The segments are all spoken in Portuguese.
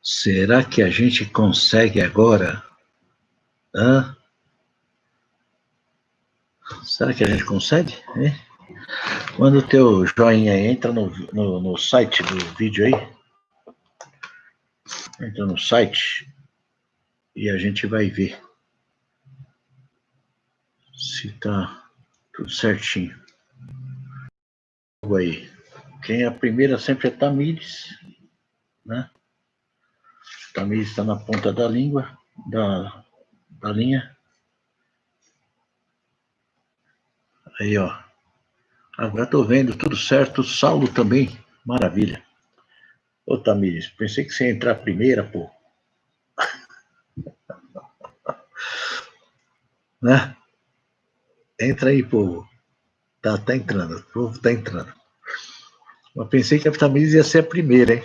Será que a gente consegue agora? Hã? Será que a gente consegue? Hein? Manda o teu joinha aí, entra no site do vídeo aí. Entra no site e a gente vai ver se tá tudo certinho. Aí. Quem é a primeira sempre é Tamires, né? Tamires está na ponta da língua, da linha. Aí, ó. Agora tô vendo tudo certo. Saulo também. Maravilha. Ô, Tamires, pensei que você ia entrar primeira, pô. Né? Entra aí, povo. Tá entrando. O povo tá entrando. Mas pensei que a Tamires ia ser a primeira, hein?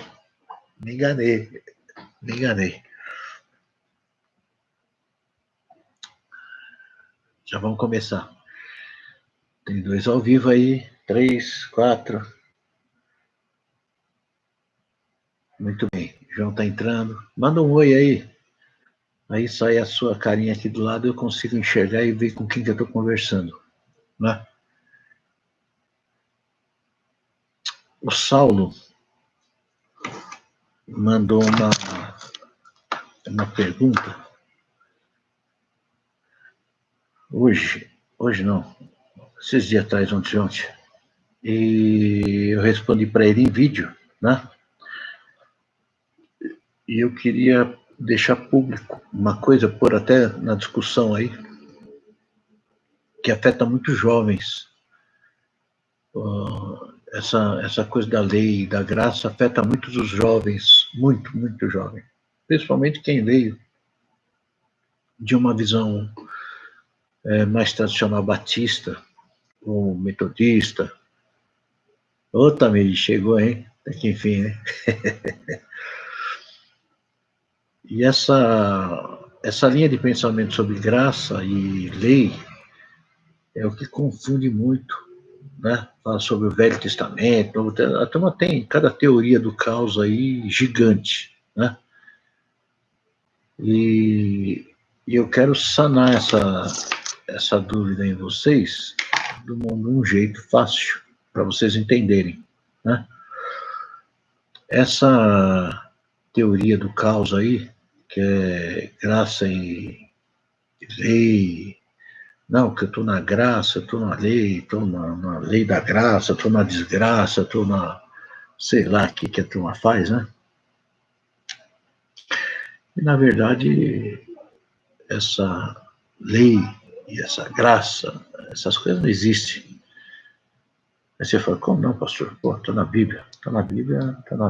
Me enganei. Me enganei. Já vamos começar. Tem 2 ao vivo aí. 3, 4. Muito bem. João tá entrando. Manda um oi aí. Aí sai a sua carinha aqui do lado, eu consigo enxergar e ver com quem que eu tô conversando. Né? O Saulo mandou uma pergunta. Hoje não. Esses dias atrás, ontem. E eu respondi para ele em vídeo, né? E eu queria deixar público uma coisa, pôr até na discussão aí, que afeta muito jovens. Essa coisa da lei, da graça, afeta muitos os jovens, muito jovem. Principalmente quem veio de uma visão mais tradicional batista, ou metodista. Ô, Tamir, chegou, hein? Até que enfim, né? E essa linha de pensamento sobre graça e lei é o que confunde muito, né? Fala sobre o Velho Testamento, a turma tem cada teoria do caos aí gigante, né? E eu quero sanar essa dúvida em vocês de um jeito fácil, para vocês entenderem, né? Essa teoria do caos aí, que é graça e lei, não, que eu estou na graça, eu estou na lei, estou na lei da graça, estou na desgraça, estou na, sei lá, o que a turma faz, né? E, na verdade, essa lei e essa graça, essas coisas não existem. Aí você fala, como não, pastor? Pô, está na Bíblia. Está na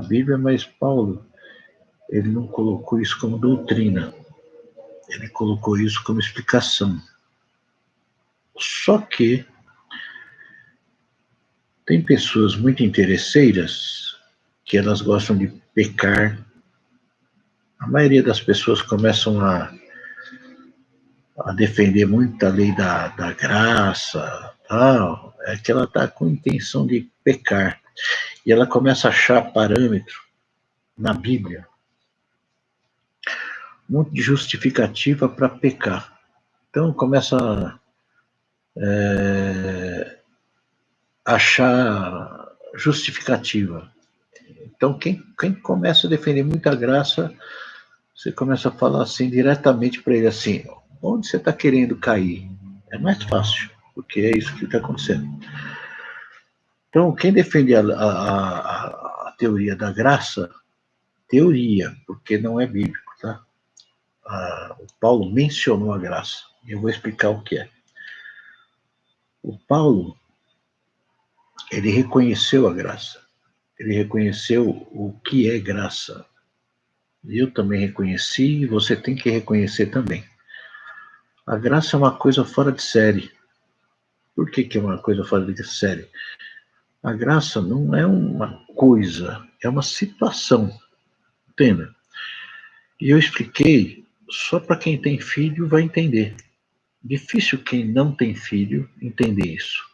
Bíblia, mas Paulo, ele não colocou isso como doutrina. Ele colocou isso como explicação. Só que tem pessoas muito interesseiras que elas gostam de pecar. A maioria das pessoas começam a defender muito a lei da graça, tal, é que ela está com intenção de pecar. E ela começa a achar parâmetro na Bíblia, um monte de justificativa para pecar. Então começa a achar justificativa. Então quem começa a defender muita graça, você começa a falar assim diretamente para ele assim, onde você está querendo cair? É mais fácil, porque é isso que está acontecendo. Então, quem defende a teoria da graça, teoria, porque não é bíblico, tá? O Paulo mencionou a graça, e eu vou explicar o que é. O Paulo, ele reconheceu a graça, ele reconheceu o que é graça. Eu também reconheci, e você tem que reconhecer também. A graça é uma coisa fora de série. Por que é uma coisa fora de série? A graça não é uma coisa, é uma situação, entenda? E eu expliquei, só para quem tem filho vai entender. Difícil quem não tem filho entender isso.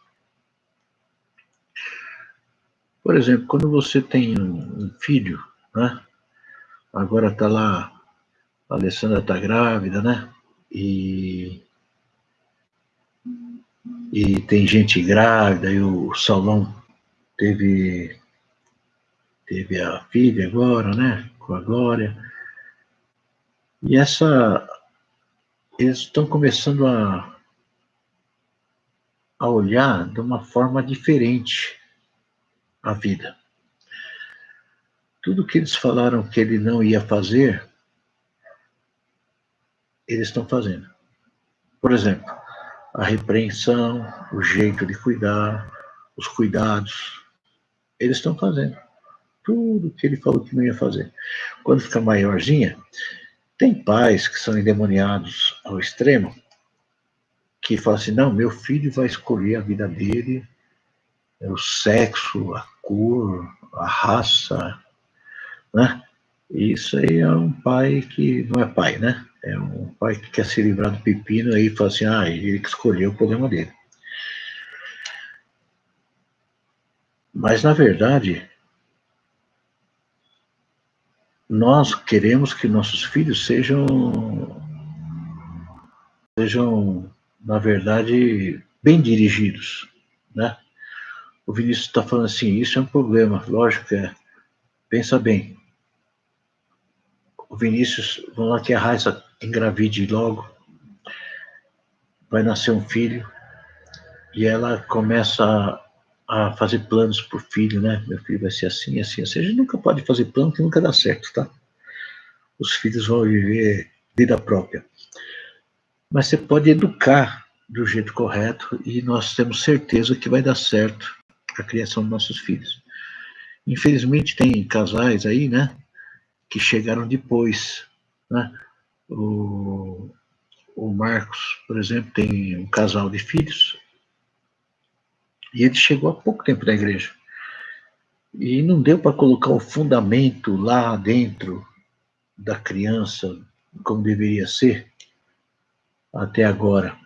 Por exemplo, quando você tem um filho, né? Agora tá lá, a Alessandra tá grávida, né? E tem gente grávida, e o Saulão teve a filha agora, né? Com a Glória. E eles estão começando a olhar de uma forma diferente a vida. Tudo que eles falaram que ele não ia fazer, eles estão fazendo. Por exemplo, a repreensão, o jeito de cuidar, os cuidados, eles estão fazendo. Tudo que ele falou que não ia fazer. Quando fica maiorzinha, tem pais que são endemoniados ao extremo, que falam assim, não, meu filho vai escolher a vida dele, o sexo, a cor, a raça, né? Isso aí é um pai que não é pai, né? É um pai que quer se livrar do pepino e fala assim, ele que escolheu o problema dele. Mas, na verdade, nós queremos que nossos filhos sejam, na verdade, bem dirigidos, né? O Vinícius está falando assim, isso é um problema, lógico que é. Pensa bem, o Vinícius, vamos lá que a Raíssa engravide logo, vai nascer um filho, e ela começa a fazer planos para o filho, né? Meu filho vai ser assim, assim, assim. A gente nunca pode fazer plano que nunca dá certo, tá? Os filhos vão viver vida própria. Mas você pode educar do jeito correto e nós temos certeza que vai dar certo a criação dos nossos filhos. Infelizmente tem casais aí, né, que chegaram depois, né? O, o Marcos, por exemplo, tem um casal de filhos e ele chegou há pouco tempo na igreja. E não deu para colocar o fundamento lá dentro da criança como deveria ser até agora.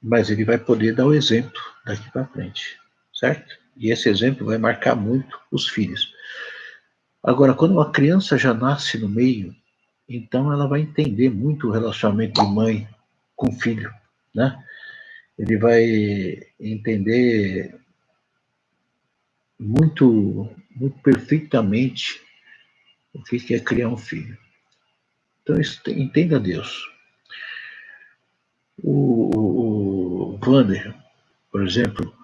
Mas ele vai poder dar o exemplo daqui para frente, certo? E esse exemplo vai marcar muito os filhos. Agora, quando uma criança já nasce no meio, então ela vai entender muito o relacionamento de mãe com filho, né? Ele vai entender muito, muito perfeitamente o que é criar um filho. Então, entenda Deus. O Wander, por exemplo,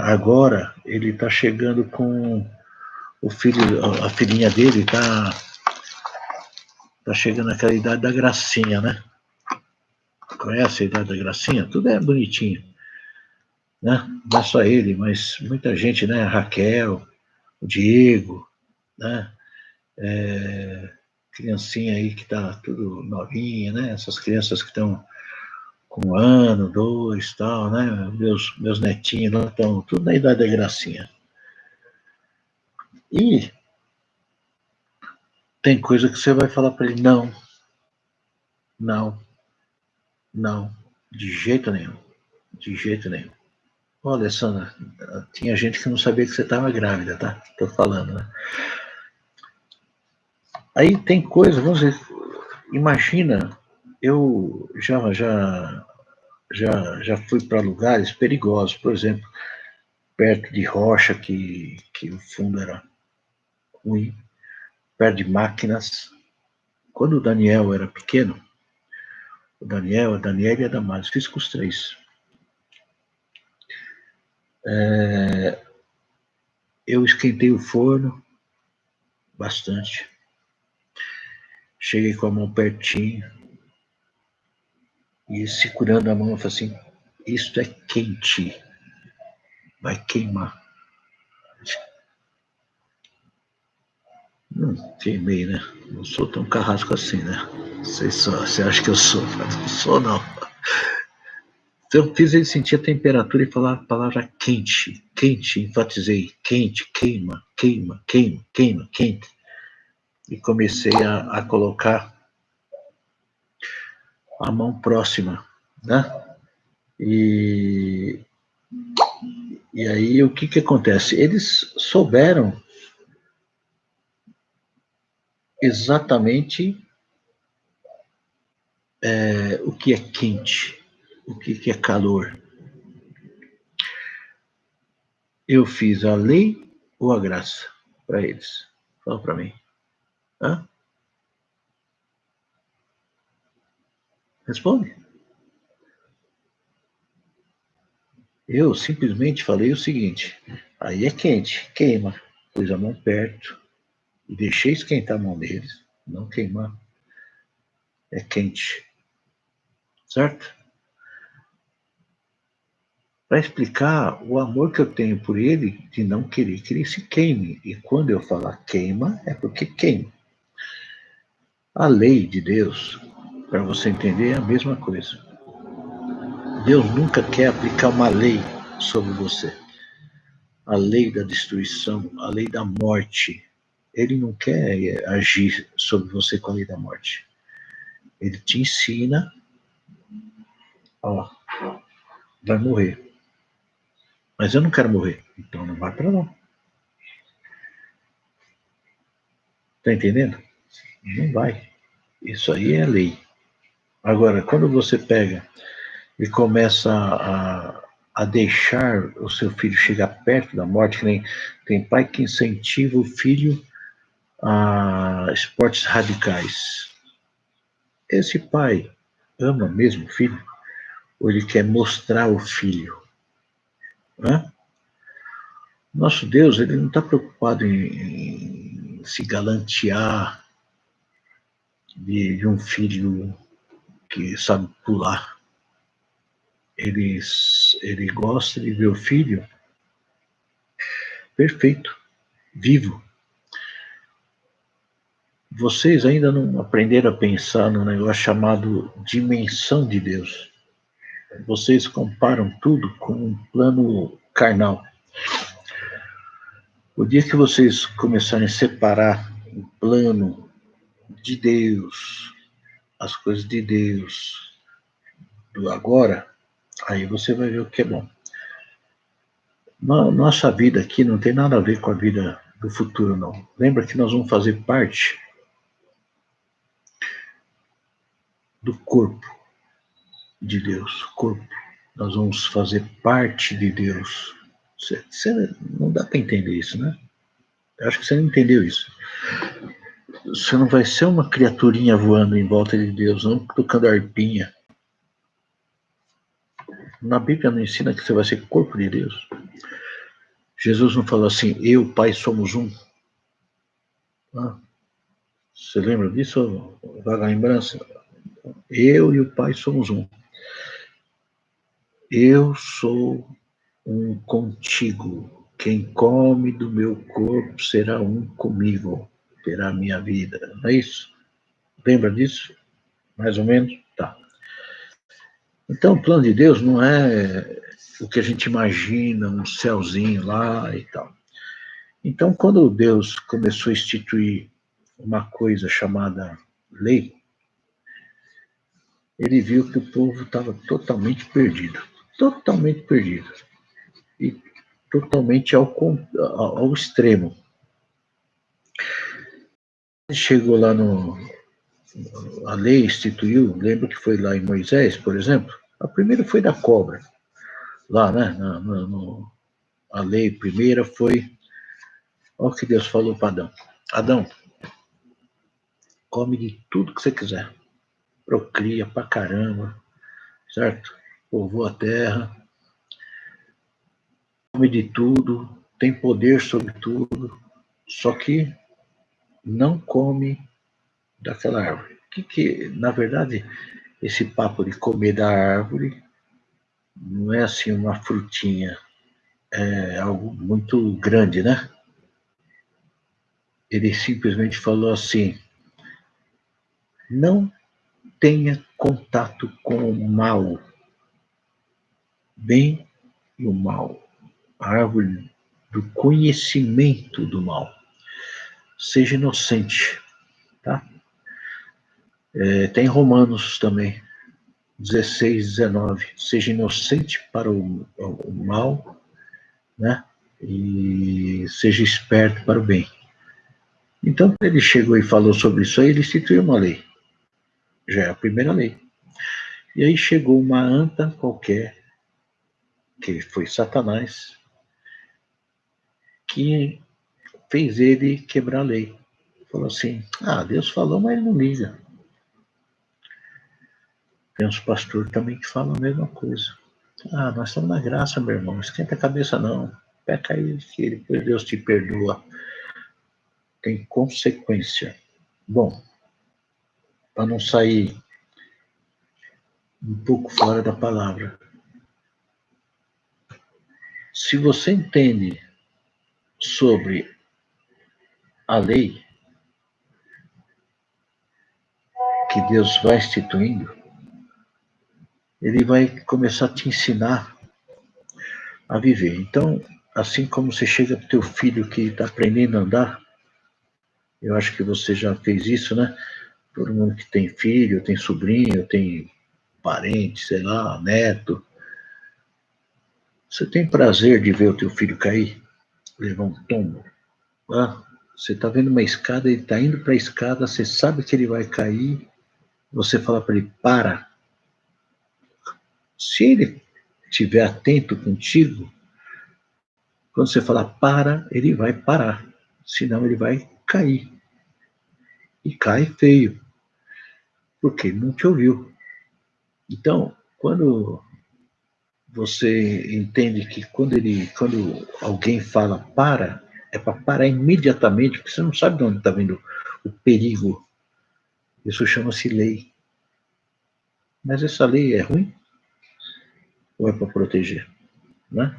agora ele está chegando com o filho, a filhinha dele tá chegando naquela idade da gracinha, né? Conhece a idade da gracinha? Tudo é bonitinho, né? Não é só ele, mas muita gente, né? A Raquel, o Diego, né? Criancinha aí que tá tudo novinha, né? Essas crianças que estão com 1 ano, 2, tal, né? Meus netinhos lá estão tudo na idade da gracinha. E tem coisa que você vai falar para ele, não, não, não, de jeito nenhum, de jeito nenhum. Ô, Alessandra, tinha gente que não sabia que você estava grávida, tá? Tô falando, né? Aí tem coisa, vamos dizer, imagina, eu já fui para lugares perigosos, por exemplo, perto de rocha que o fundo era ruim, perto de máquinas. Quando o Daniel era pequeno, a Daniela e a Damares, fiz com os 3. Eu esquentei o forno bastante. Cheguei com a mão pertinho e segurando a mão, eu falei assim: isto é quente, vai queimar. Não queimei, né? Não sou tão carrasco assim, né? Você acha que eu sou, mas não sou, não. Então, eu fiz ele sentir a temperatura e falar a palavra quente, quente, enfatizei, quente, queima, queima, queima, queima, quente. E comecei a colocar a mão próxima, né? E, e aí o que acontece? Eles souberam exatamente o que é quente, o que é calor. Eu fiz a lei ou a graça para eles? Fala para mim. Hã? Responde. Eu simplesmente falei o seguinte: aí é quente, queima. Pus a mão perto e deixei esquentar a mão deles, não queimar. É quente, certo? Para explicar o amor que eu tenho por ele, de não querer que ele se queime. E quando eu falar queima, é porque queima. A lei de Deus, para você entender, é a mesma coisa. Deus nunca quer aplicar uma lei sobre você. A lei da destruição, a lei da morte. Ele não quer agir sobre você com a lei da morte. Ele te ensina, ó, vai morrer. Mas eu não quero morrer, então não vai para lá. Tá entendendo? Não vai. Isso aí é lei. Agora, quando você pega e começa a deixar o seu filho chegar perto da morte, que nem tem pai que incentiva o filho a esportes radicais. Esse pai ama mesmo o filho? Ou ele quer mostrar o filho? Né? Nosso Deus, ele não está preocupado em se galantear de um filho que sabe pular. Ele gosta de ver o filho perfeito, vivo. Vocês ainda não aprenderam a pensar num negócio chamado dimensão de Deus. Vocês comparam tudo com um plano carnal. O dia que vocês começarem a separar o plano de Deus, as coisas de Deus, do agora, aí você vai ver o que é bom. Nossa vida aqui não tem nada a ver com a vida do futuro, não. Lembra que nós vamos fazer parte do corpo de Deus, corpo. Nós vamos fazer parte de Deus. Você não dá para entender isso, né? Eu acho que você não entendeu isso. Você não vai ser uma criaturinha voando em volta de Deus, não tocando arpinha. Na Bíblia não ensina que você vai ser corpo de Deus. Jesus não falou assim, eu, Pai, somos um. Ah, você lembra disso? Vaga lembrança? Eu e o Pai somos um. Eu sou um contigo. Quem come do meu corpo será um comigo. Terá a minha vida. Não é isso? Lembra disso? Mais ou menos? Tá. Então, o plano de Deus não é o que a gente imagina, um céuzinho lá e tal. Então, quando Deus começou a instituir uma coisa chamada lei, ele viu que o povo estava totalmente perdido. Totalmente perdido. E totalmente ao extremo. Chegou lá a lei instituiu, lembra que foi lá em Moisés, por exemplo? A primeira foi da cobra, lá, né? A lei primeira foi, olha o que Deus falou para Adão. Adão, come de tudo que você quiser. Procria pra caramba, certo? Povoa a terra, come de tudo, tem poder sobre tudo, só que não come daquela árvore. Na verdade, esse papo de comer da árvore não é assim uma frutinha, é algo muito grande, né? Ele simplesmente falou assim: não tenha contato com o mal, bem e o mal, a árvore do conhecimento do mal. Seja inocente, tá? Tem Romanos também, 16, 19. Seja inocente para o mal, né? E seja esperto para o bem. Então, ele chegou e falou sobre isso aí, ele instituiu uma lei. Já é a primeira lei. E aí chegou uma anta qualquer, que foi Satanás, que fez ele quebrar a lei. Falou assim, Deus falou, mas ele não liga. Tem uns pastores também que falam a mesma coisa. Nós estamos na graça, meu irmão, esquenta a cabeça não. Peca aí, que depois Deus te perdoa. Tem consequência. Bom, para não sair um pouco fora da palavra. Se você entende sobre a lei que Deus vai instituindo, ele vai começar a te ensinar a viver. Então, assim como você chega para o teu filho que está aprendendo a andar, eu acho que você já fez isso, né? Todo mundo que tem filho, tem sobrinho, tem parente, sei lá, neto. Você tem prazer de ver o teu filho cair, levar um tombo? Você está vendo uma escada, ele está indo para a escada, você sabe que ele vai cair, você fala para ele, para. Se ele estiver atento contigo, quando você falar para, ele vai parar. Senão ele vai cair. E cai feio. Porque ele não te ouviu. Então, quando você entende que quando alguém fala para, é para parar imediatamente, porque você não sabe de onde está vindo o perigo. Isso chama-se lei. Mas essa lei é ruim? Ou é para proteger? Né?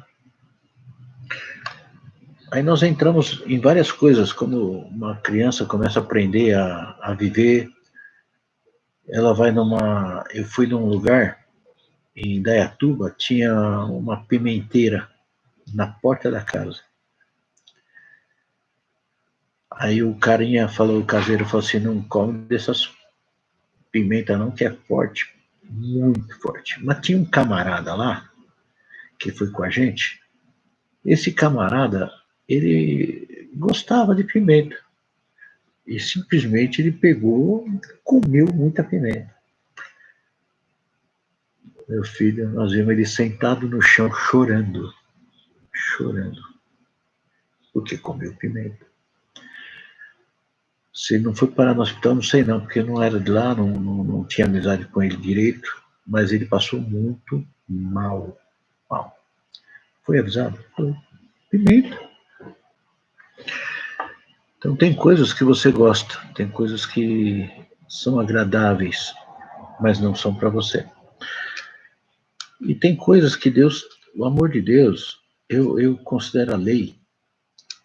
Aí nós entramos em várias coisas, como uma criança começa a aprender a viver, ela vai numa... Eu fui num lugar, em Dayatuba, tinha uma pimenteira na porta da casa. Aí o carinha falou, o caseiro falou assim, não come dessas pimentas não, que é forte, muito forte. Mas tinha um camarada lá, que foi com a gente, esse camarada, ele gostava de pimenta. E simplesmente ele pegou, comeu muita pimenta. Meu filho, nós vimos ele sentado no chão chorando. Chorando. Porque comeu pimenta. Se não foi parar no hospital, não sei não, porque não era de lá, não tinha amizade com ele direito, mas ele passou muito mal. Mal. Foi avisado? Foi. Pimenta. Então tem coisas que você gosta, tem coisas que são agradáveis, mas não são para você. E tem coisas que Deus, o amor de Deus, eu considero a lei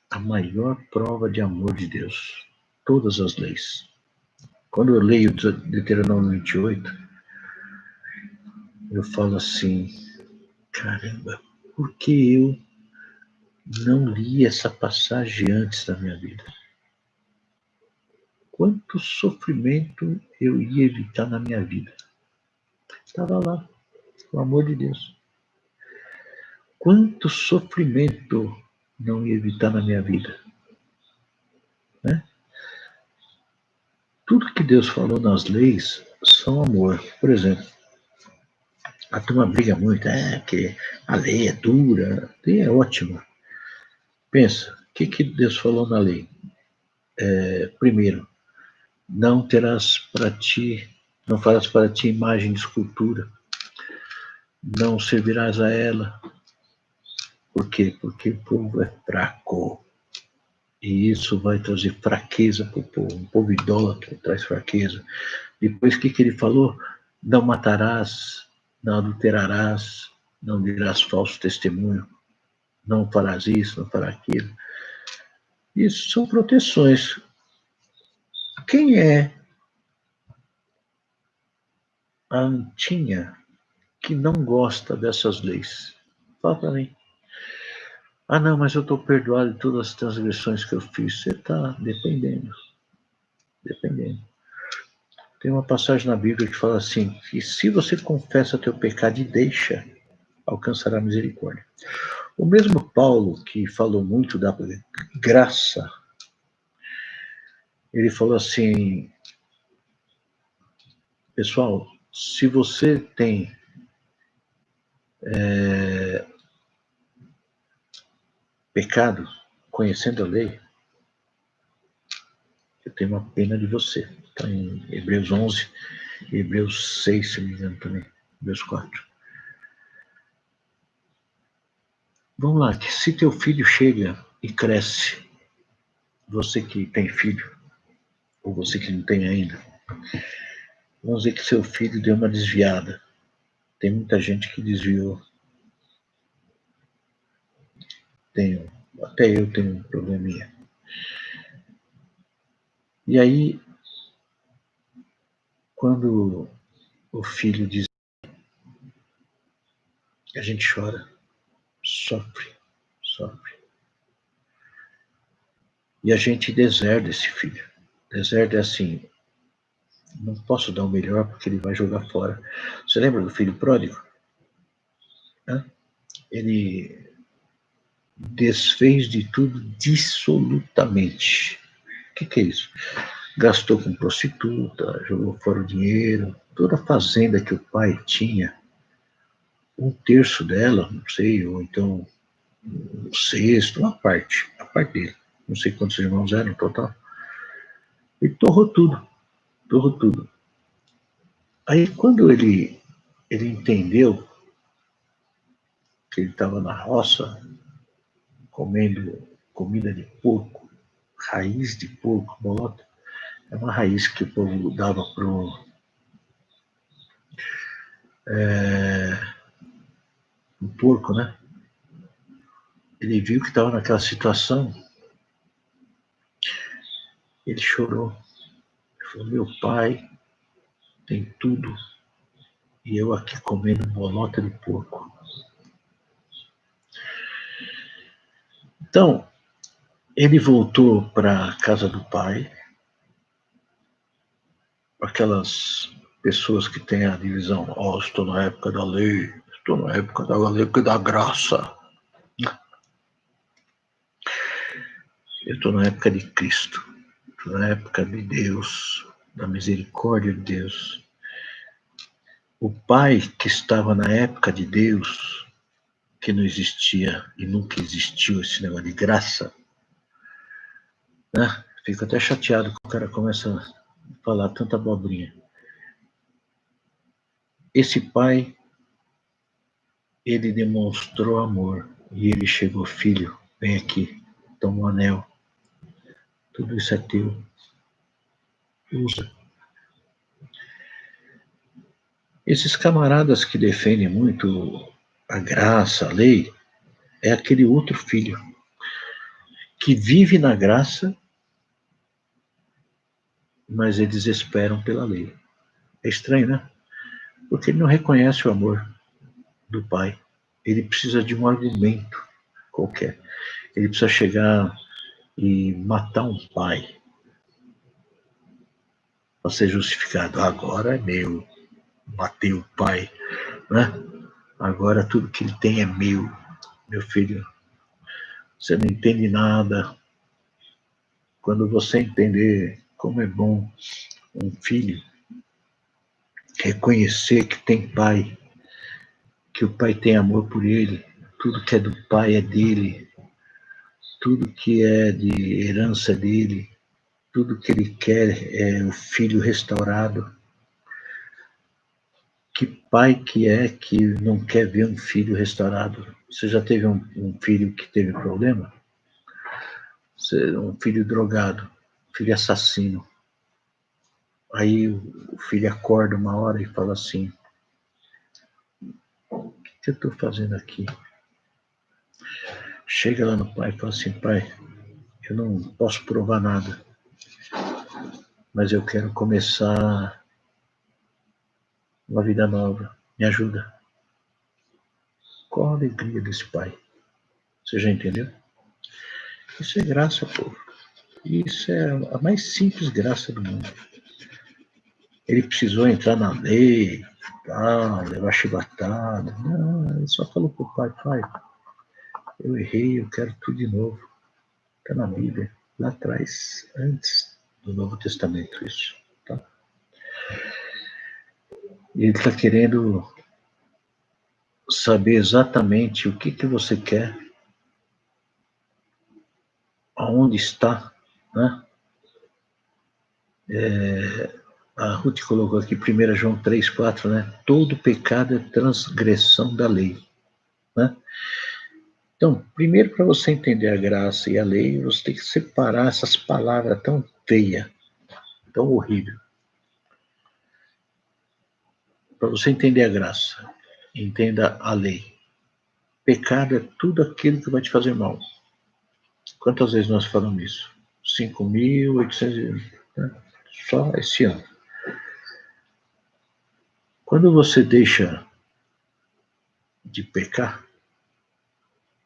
a maior prova de amor de Deus. Todas as leis. Quando eu leio Deuteronômio 28, eu falo assim, caramba, por que eu não li essa passagem antes da minha vida? Quanto sofrimento eu ia evitar na minha vida? Estava lá, o amor de Deus. Quanto sofrimento não ia evitar na minha vida? Né? Tudo que Deus falou nas leis são amor. Por exemplo, a turma briga muito, que a lei é dura, a lei é ótima. Pensa, o que Deus falou na lei? Primeiro, não terás para ti, não farás para ti imagem de escultura, não servirás a ela. Por quê? Porque o povo é fraco. E isso vai trazer fraqueza para o povo. Um povo idólatra traz fraqueza. Depois, o que ele falou? Não matarás, não adulterarás, não dirás falso testemunho, não farás isso, não farás aquilo. Isso são proteções. Quem é a antinha que não gosta dessas leis? Fala para mim. Não, mas eu estou perdoado de todas as transgressões que eu fiz. Você está dependendo. Dependendo. Tem uma passagem na Bíblia que fala assim, que se você confessa teu pecado e deixa, alcançará misericórdia. O mesmo Paulo, que falou muito da graça, Ele falou assim, pessoal, se você tem pecado, conhecendo a lei, eu tenho uma pena de você. Está em Hebreus 11, Hebreus 6, se não me engano também, Hebreus 4. Vamos lá, que se teu filho chega e cresce, você que tem filho, ou você que não tem ainda, vamos dizer que seu filho deu uma desviada. Tem muita gente que desviou. Até eu tenho um probleminha. E aí, quando o filho diz, a gente chora, sofre. E a gente deserda esse filho. Deserda é assim, não posso dar o melhor porque ele vai jogar fora. Você lembra do filho pródigo? Ele desfez de tudo dissolutamente. O que é isso? Gastou com prostituta, jogou fora o dinheiro, toda a fazenda que o pai tinha, 1/3 dela, não sei, ou então 1/6, a parte dele. Não sei quantos irmãos eram no total. E torrou tudo. Aí quando ele entendeu que ele estava na roça, comendo comida de porco, raiz de porco, bolota, é uma raiz que o povo dava pro porco, né? Ele viu que estava naquela situação, ele chorou. Ele falou, meu pai tem tudo e eu aqui comendo bolota de porco. Então, ele voltou para a casa do pai, aquelas pessoas que têm a divisão, estou na época da lei, estou na época da lei e da graça. Eu estou na época de Cristo, estou na época de Deus, da misericórdia de Deus. O pai que estava na época de Deus, que não existia e nunca existiu esse negócio de graça, né? Fico até chateado que o cara começa a falar tanta abobrinha. Esse pai, ele demonstrou amor e ele chegou, filho, vem aqui, toma um anel, tudo isso é teu, usa. Esses camaradas que defendem muito a graça, a lei, é aquele outro filho que vive na graça, mas eles esperam pela lei. É estranho, né? Porque ele não reconhece o amor do pai. Ele precisa de um argumento qualquer. Ele precisa chegar e matar um pai para ser justificado. Agora é meu, matei o pai, né? Agora tudo que ele tem é meu. Meu filho, você não entende nada. Quando você entender como é bom um filho reconhecer que tem pai, que o pai tem amor por ele, tudo que é do pai é dele, tudo que é de herança dele, tudo que ele quer é o filho restaurado. Que pai que é que não quer ver um filho restaurado? Você já teve um filho que teve problema? Um filho drogado, filho assassino. Aí o filho acorda uma hora e fala assim, o que eu estou fazendo aqui? Chega lá no pai e fala assim, pai, eu não posso provar nada, mas eu quero começar uma vida nova, me ajuda. Qual a alegria desse pai? Você já entendeu? Isso é graça, povo. Isso é a mais simples graça do mundo. Ele precisou entrar na lei, levar chibatada. Não, ele só falou pro pai, pai, eu errei, eu quero tudo de novo. Está na Bíblia, lá atrás, antes do Novo Testamento, isso. Tá? E ele está querendo saber exatamente o que você quer, aonde está, né? A Ruth colocou aqui, 1 João 3,4, né? Todo pecado é transgressão da lei, né? Então, primeiro, para você entender a graça e a lei, você tem que separar essas palavras tão feias, tão horríveis. Para você entender a graça, entenda a lei. Pecado é tudo aquilo que vai te fazer mal. Quantas vezes nós falamos isso? 5.800, né? Só esse ano. Quando você deixa de pecar,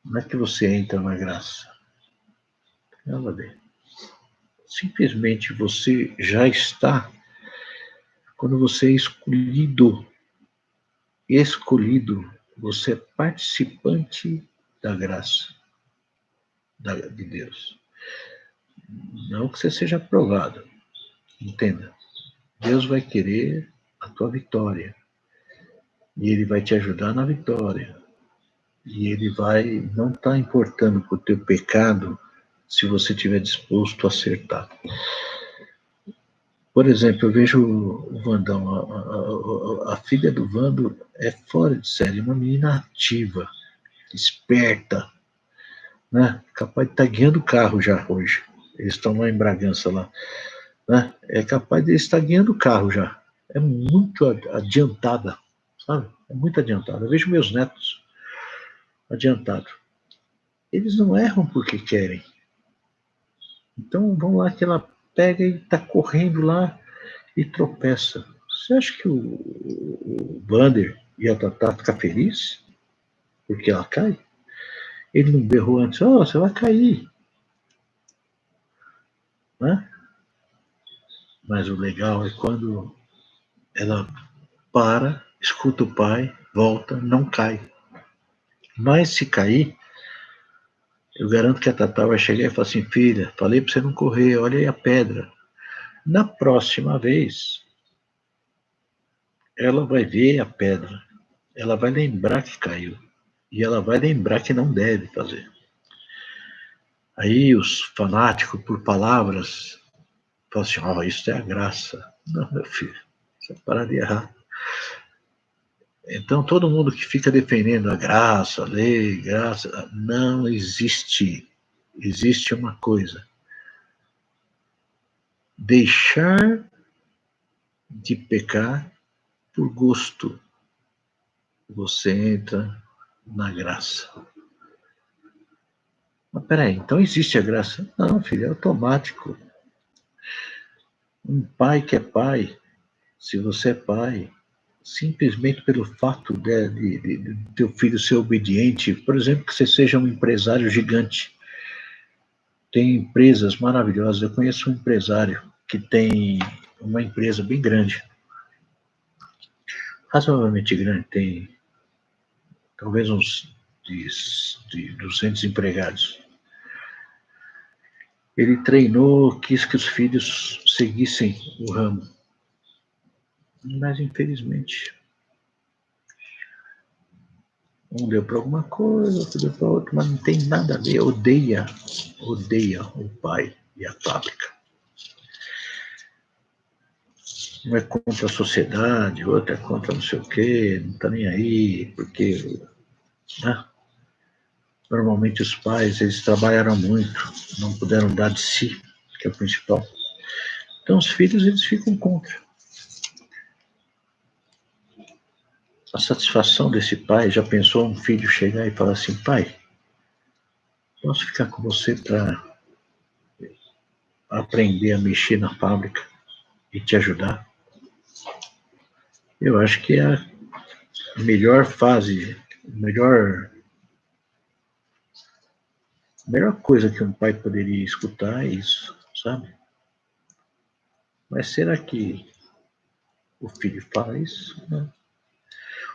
não é que você entra na graça. Nada a ver. Simplesmente você já está, quando você é escolhido, você é participante da graça de Deus. Não que você seja aprovado, entenda. Deus vai querer a tua vitória. E Ele vai te ajudar na vitória. E Ele vai não estar importando com o teu pecado se você estiver disposto a acertar. Por exemplo, eu vejo o Vandão, a filha do Vando é fora de série, uma menina ativa, esperta, né? Capaz de estar guiando o carro já hoje. Eles estão lá em Bragança, lá. Né? É capaz de estar guiando o carro já. É muito adiantada, sabe? É muito adiantada. Eu vejo meus netos adiantados. Eles não erram porque querem. Então, vão lá que ela pega e está correndo lá e tropeça. Você acha que o Vander e a Tatá ficam felizes porque ela cai? Ele não berrou antes, você vai cair. Né? Mas o legal é quando ela para, escuta o pai, volta, não cai. Mas se cair, eu garanto que a Tatá vai chegar e falar assim, filha, falei para você não correr, olha aí a pedra. Na próxima vez, ela vai ver a pedra, ela vai lembrar que caiu, e ela vai lembrar que não deve fazer. Aí os fanáticos por palavras falam assim, isso é a graça. Não, meu filho, você para de errar. Então, todo mundo que fica defendendo a graça, a lei, graça, não existe. Existe uma coisa. Deixar de pecar por gosto. Você entra na graça. Mas peraí, então existe a graça? Não, filho, é automático. Um pai que é pai, se você é pai, simplesmente pelo fato de teu filho ser obediente, por exemplo, que você seja um empresário gigante. Tem empresas maravilhosas. Eu conheço um empresário que tem uma empresa bem grande, razoavelmente grande, tem talvez uns de 200 empregados. Ele treinou, quis que os filhos seguissem o ramo. Mas, infelizmente, um deu para alguma coisa, outro deu para outra, mas não tem nada a ver. Odeia o pai e a fábrica. Um é contra a sociedade, outro é contra não sei o quê, não está nem aí, porque, né? Normalmente os pais, eles trabalharam muito, não puderam dar de si, que é o principal. Então os filhos, eles ficam contra. A satisfação desse pai, já pensou um filho chegar e falar assim, pai, posso ficar com você para aprender a mexer na fábrica e te ajudar? Eu acho que é a melhor fase, a melhor coisa que um pai poderia escutar é isso, sabe? Mas será que o filho fala isso? Não.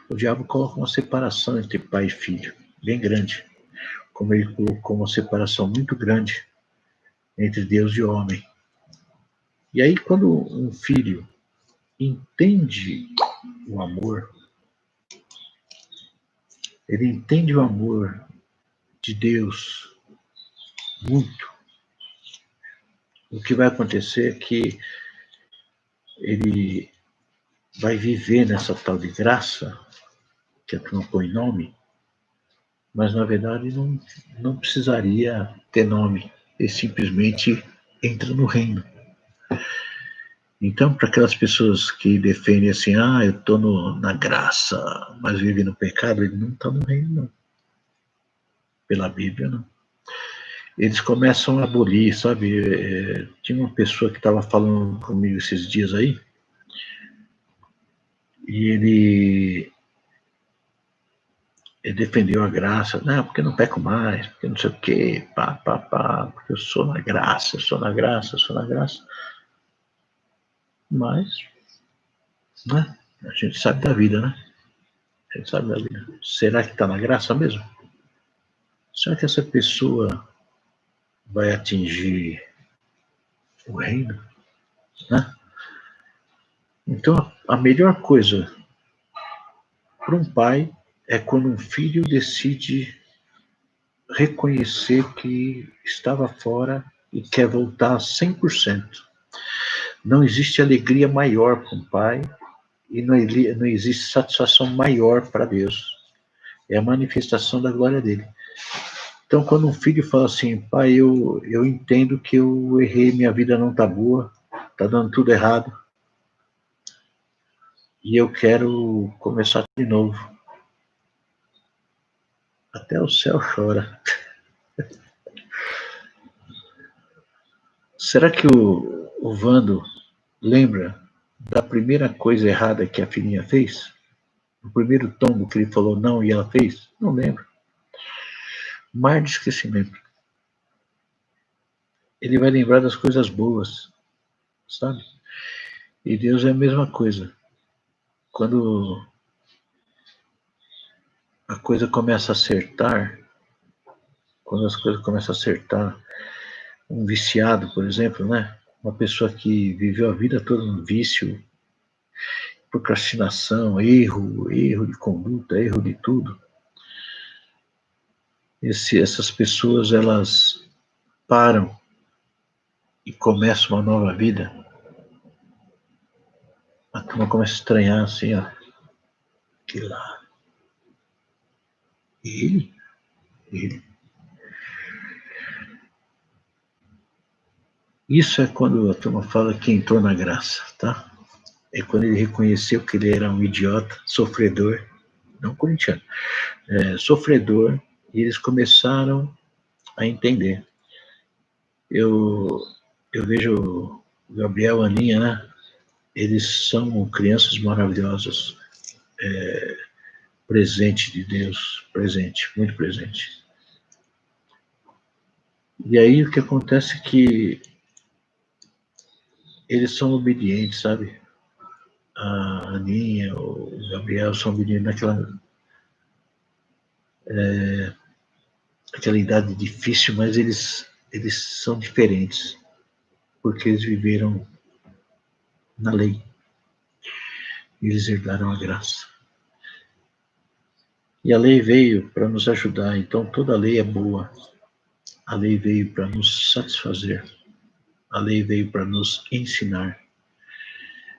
O diabo coloca uma separação entre pai e filho, bem grande. Como ele colocou uma separação muito grande entre Deus e o homem. E aí, quando um filho entende o amor, ele entende o amor de Deus muito, o que vai acontecer é que ele vai viver nessa tal de graça, que a turma põe nome, mas na verdade não precisaria ter nome, ele simplesmente entra no reino. Então, para aquelas pessoas que defendem assim, eu estou na graça, mas vive no pecado, ele não está no reino, não. Pela Bíblia, não. Eles começam a abolir, sabe? Tinha uma pessoa que estava falando comigo esses dias aí, e ele defendeu a graça, não, porque não peco mais, porque não sei o quê, porque eu sou na graça, eu sou na graça, eu sou na graça. Mas, né? A gente sabe da vida, né? A gente sabe da vida. Será que está na graça mesmo? Será que essa pessoa vai atingir o reino? Né? Então, a melhor coisa para um pai é quando um filho decide reconhecer que estava fora e quer voltar a 100%. Não existe alegria maior para um pai e não existe satisfação maior para Deus. É a manifestação da glória dele. Então, quando um filho fala assim, pai, eu entendo que eu errei, minha vida não está boa, está dando tudo errado, e eu quero começar de novo. Até o céu chora. Será que o Vando lembra da primeira coisa errada que a filhinha fez? O primeiro tombo que ele falou não e ela fez? Não lembro. Mar de esquecimento. Ele vai lembrar das coisas boas, sabe? E Deus é a mesma coisa. Quando a coisa começa a acertar, quando as coisas começam a acertar, um viciado, por exemplo, né? Uma pessoa que viveu a vida toda no vício, procrastinação, erro de conduta, erro de tudo. Essas pessoas, elas param e começam uma nova vida. A turma começa a estranhar assim, ó. Que lá. Ele? Ele. Isso é quando a turma fala que entrou na graça, tá? É quando ele reconheceu que ele era um idiota, sofredor, não corintiano, sofredor, e eles começaram a entender. Eu vejo o Gabriel, a Aninha, né? Eles são crianças maravilhosas, presente de Deus, presente, muito presente. E aí o que acontece é que eles são obedientes, sabe? A Aninha, o Gabriel são obedientes naquela idade difícil, mas eles são diferentes, porque eles viveram na lei. E eles herdaram a graça. E a lei veio para nos ajudar, então toda lei é boa. A lei veio para nos satisfazer. A lei veio para nos ensinar.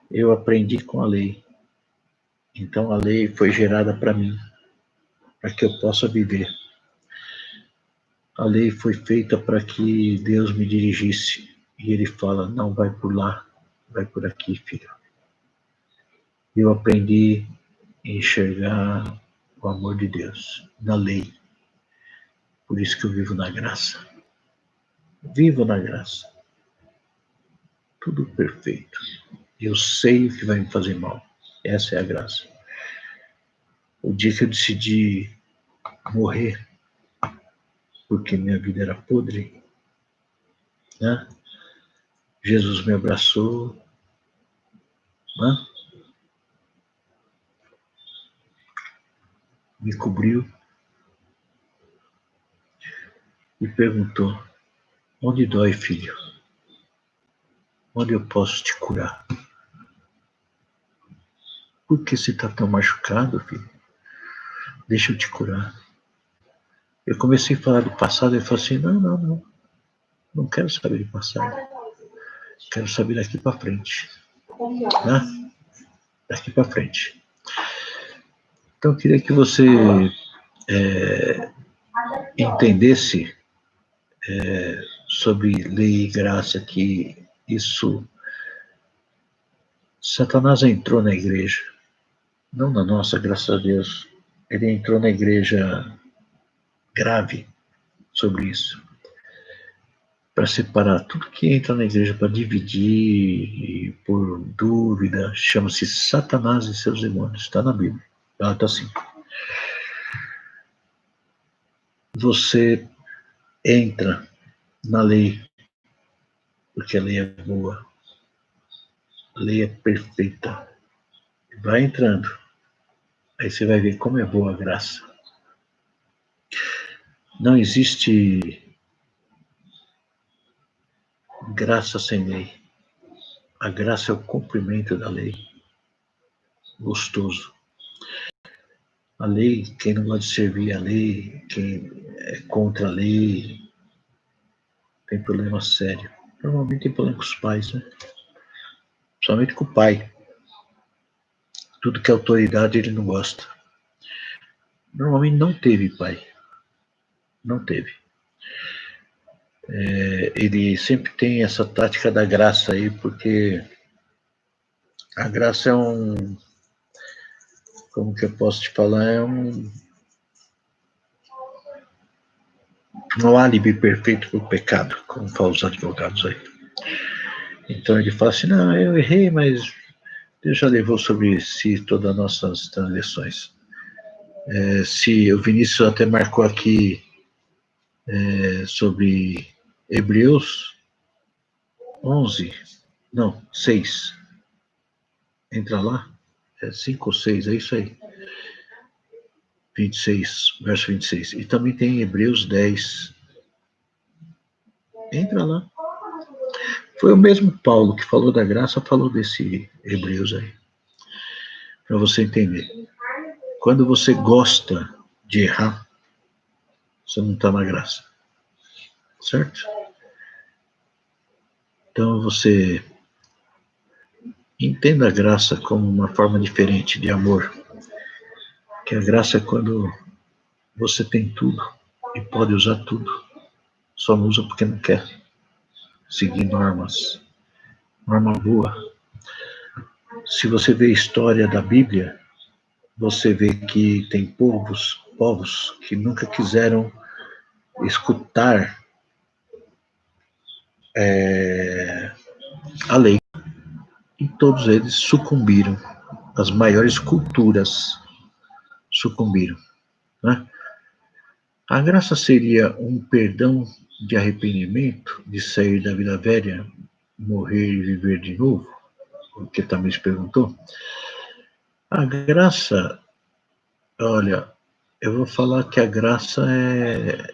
Eu aprendi com a lei. Então a lei foi gerada para mim, para que eu possa viver. A lei foi feita para que Deus me dirigisse. E ele fala, não vai por lá, vai por aqui, filho. Eu aprendi a enxergar o amor de Deus na lei. Por isso que eu vivo na graça. Vivo na graça. Tudo perfeito. Eu sei o que vai me fazer mal. Essa é a graça. O dia que eu decidi morrer, porque minha vida era podre, né? Jesus me abraçou, né? Me cobriu e perguntou, onde dói, filho? onde eu posso te curar? Por que você está tão machucado, filho? Deixa eu te curar. Eu comecei a falar do passado, ele falou assim, não quero saber do passado. Quero saber daqui para frente. Né? Daqui para frente. Então, eu queria que você entendesse sobre lei e graça, que isso... Satanás entrou na igreja, não na nossa, graças a Deus. Ele entrou na igreja grave sobre isso, para separar tudo que entra na igreja, para dividir e por dúvida. Chama-se Satanás e seus demônios, está na Bíblia. Ela está assim. Você entra na lei, porque a lei é boa, a lei é perfeita. Vai entrando, aí você vai ver como é boa a graça. Não existe graça sem lei. A graça é o cumprimento da lei. Gostoso. A lei, quem não gosta de servir a lei, quem é contra a lei, tem problema sério. Normalmente tem problema com os pais, né? Principalmente com o pai. Tudo que é autoridade ele não gosta. Normalmente não teve pai. Não teve. Ele sempre tem essa tática da graça aí, porque a graça é um... Como que eu posso te falar? É um álibi perfeito para o pecado, como falam os advogados aí. Então ele fala assim, não, eu errei, mas Deus já levou sobre si todas as nossas transgressões. Se o Vinícius até marcou aqui sobre Hebreus 11, não, 6. Entra lá, 5 ou 6, é isso aí. 26, verso 26. E também tem Hebreus 10. Entra lá. Foi o mesmo Paulo que falou da graça, falou desse Hebreus aí. Para você entender. Quando você gosta de errar, você não está na graça. Certo? Então você entenda a graça como uma forma diferente de amor. Que a graça é quando você tem tudo e pode usar tudo. Só não usa porque não quer seguir normas. Norma boa. Se você vê a história da Bíblia, você vê que tem povos que nunca quiseram escutar a lei. E todos eles sucumbiram. As maiores culturas sucumbiram. Né? A graça seria um perdão de arrependimento, de sair da vida velha, morrer e viver de novo? O que também se perguntou. A graça, olha, eu vou falar que a graça é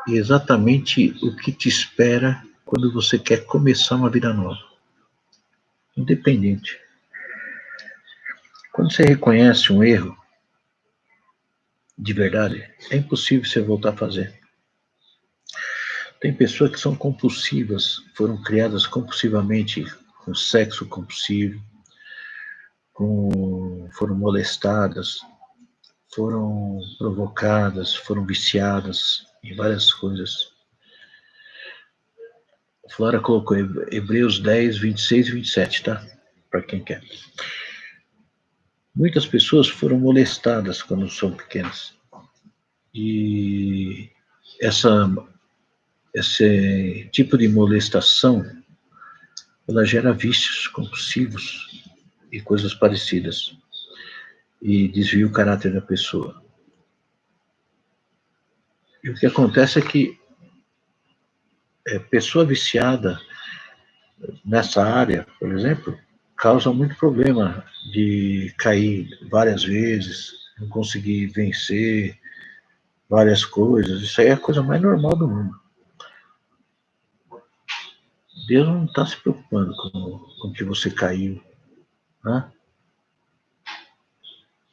exatamente o que te espera quando você quer começar uma vida nova. Independente. Quando você reconhece um erro, de verdade, é impossível você voltar a fazer. Tem pessoas que são compulsivas, foram criadas compulsivamente, com sexo compulsivo, foram molestadas, foram provocadas, foram viciadas em várias coisas. A Flora colocou Hebreus 10, 26 e 27, tá? Para quem quer. Muitas pessoas foram molestadas quando são pequenas. E esse tipo de molestação, ela gera vícios compulsivos e coisas parecidas. E desvia o caráter da pessoa. E o que acontece é que pessoa viciada nessa área, por exemplo, causa muito problema de cair várias vezes, não conseguir vencer várias coisas. Isso aí é a coisa mais normal do mundo. Deus não está se preocupando com que você caiu, né?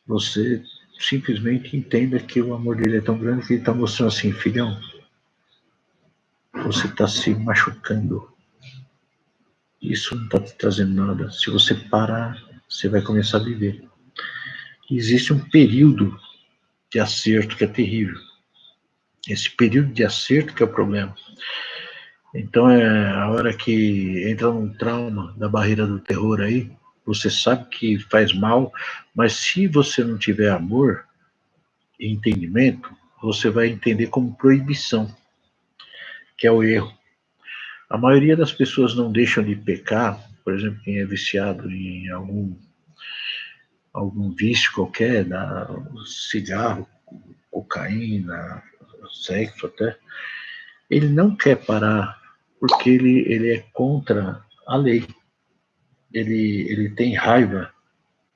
Você simplesmente entenda que o amor dele é tão grande que ele está mostrando assim, filhão, você está se machucando. Isso não está te trazendo nada. Se você parar, você vai começar a viver. Existe um período de acerto que é terrível. Esse período de acerto que é o problema. Então é a hora que entra num trauma da barreira do terror aí, você sabe que faz mal, mas se você não tiver amor e entendimento, você vai entender como proibição, que é o erro. A maioria das pessoas não deixam de pecar, por exemplo, quem é viciado em algum vício qualquer, cigarro, cocaína, sexo até, ele não quer parar porque ele é contra a lei. Ele tem raiva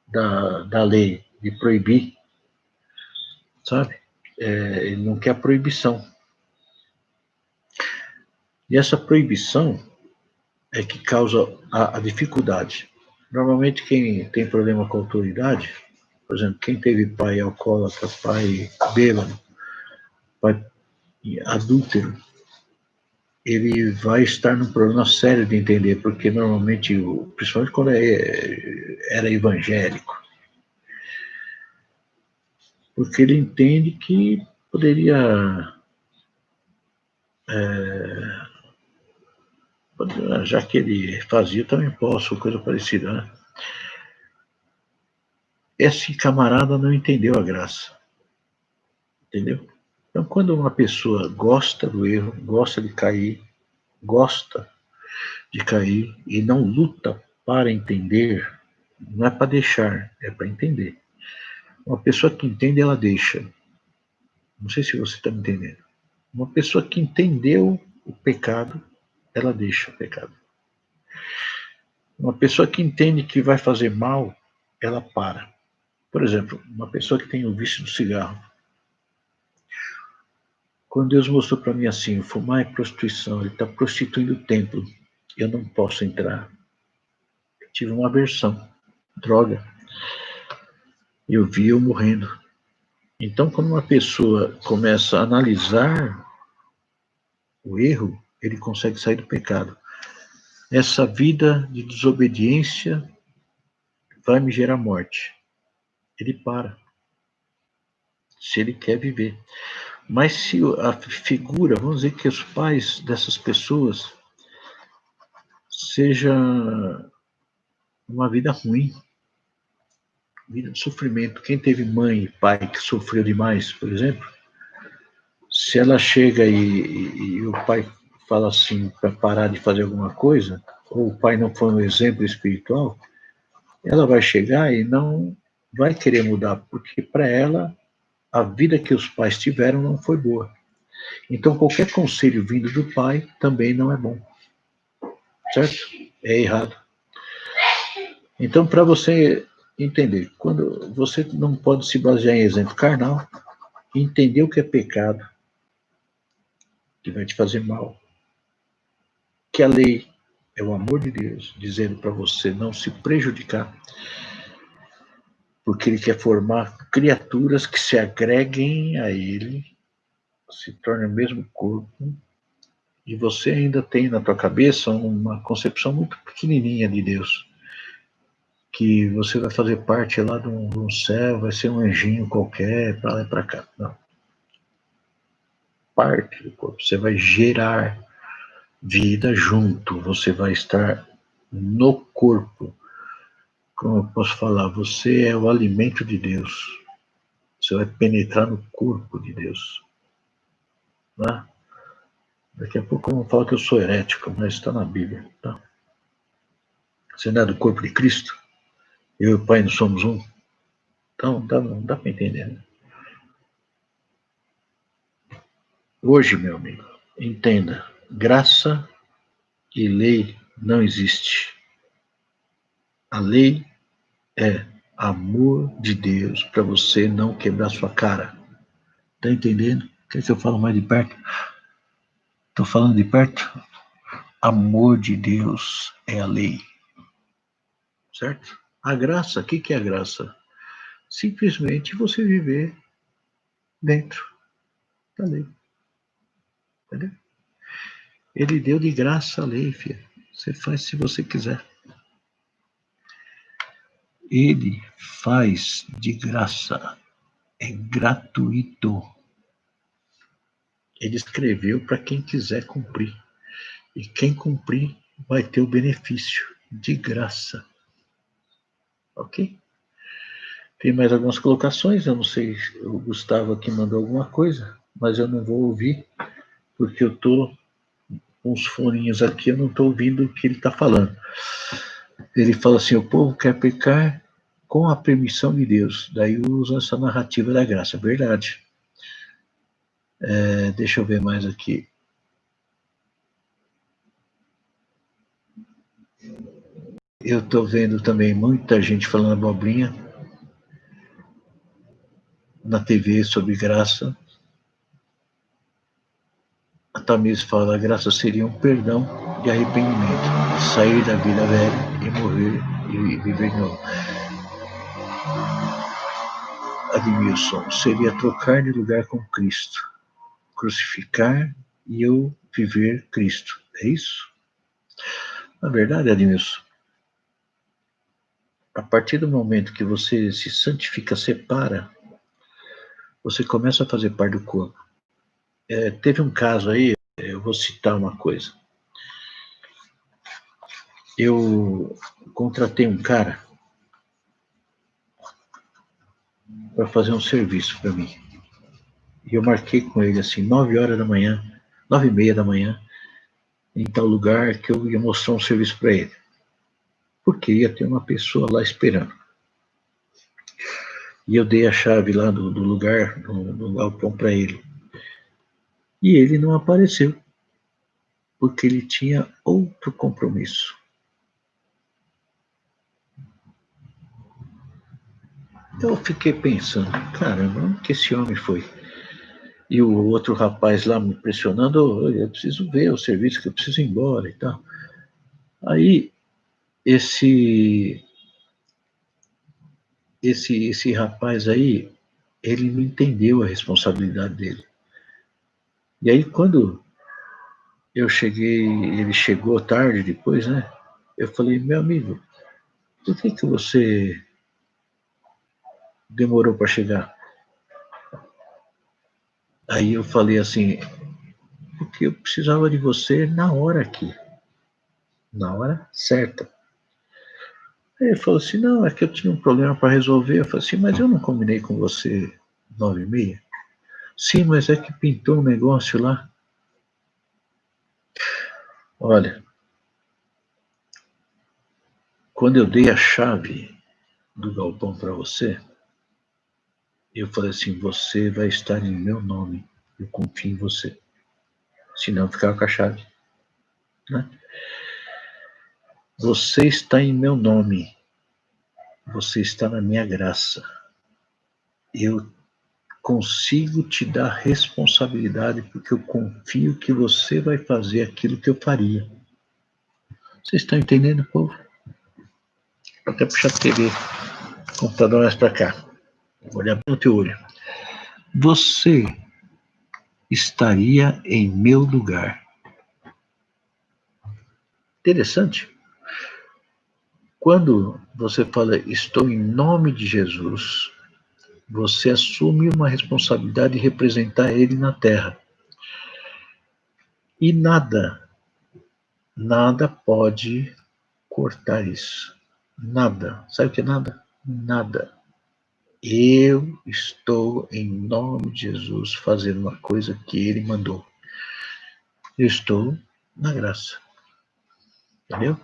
da lei, de proibir, sabe? Ele não quer a proibição. E essa proibição é que causa a dificuldade. Normalmente quem tem problema com a autoridade, por exemplo, quem teve pai alcoólatra, pai bêbado, pai adúltero, ele vai estar num problema sério de entender, porque normalmente, principalmente quando era evangélico, porque ele entende que poderia, já que ele fazia, também posso, coisa parecida, né? Esse camarada não entendeu a graça, entendeu? Então, quando uma pessoa gosta do erro, gosta de cair e não luta para entender, não é para deixar, é para entender. Uma pessoa que entende, ela deixa. Não sei se você está me entendendo. Uma pessoa que entendeu o pecado, ela deixa o pecado. Uma pessoa que entende que vai fazer mal, ela para. Por exemplo, uma pessoa que tem o vício do cigarro. Quando Deus mostrou para mim assim, fumar é prostituição, ele está prostituindo o templo, eu não posso entrar. Eu tive uma aversão, droga. Eu vi eu morrendo. Então, quando uma pessoa começa a analisar o erro, ele consegue sair do pecado. Essa vida de desobediência vai me gerar morte. Ele para, se ele quer viver. Mas se a figura, vamos dizer que os pais dessas pessoas seja uma vida ruim, vida de sofrimento. Quem teve mãe e pai que sofreu demais, por exemplo, se ela chega e o pai fala assim para parar de fazer alguma coisa, ou o pai não foi um exemplo espiritual, ela vai chegar e não vai querer mudar, porque para ela a vida que os pais tiveram não foi boa. Então qualquer conselho vindo do pai também não é bom. Certo? É errado. Então, para você entender, quando você não pode se basear em exemplo carnal, entender o que é pecado, que vai te fazer mal, que a lei é o amor de Deus, dizendo para você não se prejudicar, porque ele quer formar criaturas que se agreguem a ele, se tornem o mesmo corpo, e você ainda tem na tua cabeça uma concepção muito pequenininha de Deus, que você vai fazer parte lá do céu, vai ser um anjinho qualquer, para lá e para cá. Não. Parte do corpo, você vai gerar vida junto, você vai estar no corpo. Como eu posso falar? Você é o alimento de Deus. Você vai penetrar no corpo de Deus. Né? Daqui a pouco eu vou falar que eu sou herético, mas está na Bíblia. Tá? Você não é do corpo de Cristo? Eu e o Pai não somos um? Então, não dá para entender. Né? Hoje, meu amigo, entenda, graça e lei não existe. A lei é amor de Deus para você não quebrar sua cara. Tá entendendo? Quer que eu falo mais de perto? Tô falando de perto? amor de Deus é a lei. Certo? A graça, o que é a graça? Simplesmente você viver dentro da lei. Entendeu? Ele deu de graça a lei, filha. Você faz se você quiser. Ele faz de graça. É gratuito. Ele escreveu para quem quiser cumprir. E quem cumprir vai ter o benefício de graça. Ok? Tem mais algumas colocações. Eu não sei, o Gustavo aqui mandou alguma coisa, mas eu não vou ouvir, porque eu estou com os foninhos aqui, eu não estou ouvindo o que ele está falando. Ele fala assim: o povo quer pecar com a permissão de Deus. Daí usa essa narrativa da graça. Verdade. Deixa eu ver mais aqui. Eu estou vendo também muita gente falando abobrinha na TV sobre graça. A Tamires fala: a graça seria um perdão de arrependimento, sair da vida velha e morrer e viver de novo. Admilson, seria trocar de lugar com Cristo, crucificar e eu viver Cristo. É isso? Na verdade, Admilson, a partir do momento que você se santifica, separa, você começa a fazer parte do corpo. Teve um caso aí, eu vou citar uma coisa. Eu contratei um cara para fazer um serviço para mim. E eu marquei com ele assim, 9 horas da manhã, 9h30 da manhã, em tal lugar que eu ia mostrar um serviço para ele. Porque ia ter uma pessoa lá esperando. E eu dei a chave lá do lugar, do galpão para ele. E ele não apareceu, porque ele tinha outro compromisso. Eu fiquei pensando, caramba, onde que esse homem foi? E o outro rapaz lá me pressionando, eu preciso ver o serviço, que eu preciso ir embora e tal. Aí, esse rapaz aí, ele não entendeu a responsabilidade dele. E aí, quando eu cheguei, ele chegou tarde depois, né? Eu falei: meu amigo, por que você demorou para chegar? Aí eu falei assim: porque eu precisava de você na hora aqui, na hora certa. Aí ele falou assim: não, é que eu tinha um problema para resolver. Eu falei assim: mas eu não combinei com você 9h30? Sim, mas é que pintou um negócio lá. Olha, quando eu dei a chave do galpão para você, eu falei assim: você vai estar em meu nome, eu confio em você. Senão eu ficava com a chave. Né? Você está em meu nome, você está na minha graça. Eu consigo te dar responsabilidade porque eu confio que você vai fazer aquilo que eu faria. Vocês estão entendendo, povo? Vou até puxar a TV, computador mais para cá. Vou olhar no teu olho. Você estaria em meu lugar. Interessante. Quando você fala estou em nome de Jesus, você assume uma responsabilidade de representar ele na terra. E nada pode cortar isso. Nada. Sabe o que é nada? Nada. Eu estou em nome de Jesus fazendo uma coisa que ele mandou. Eu estou na graça. Entendeu?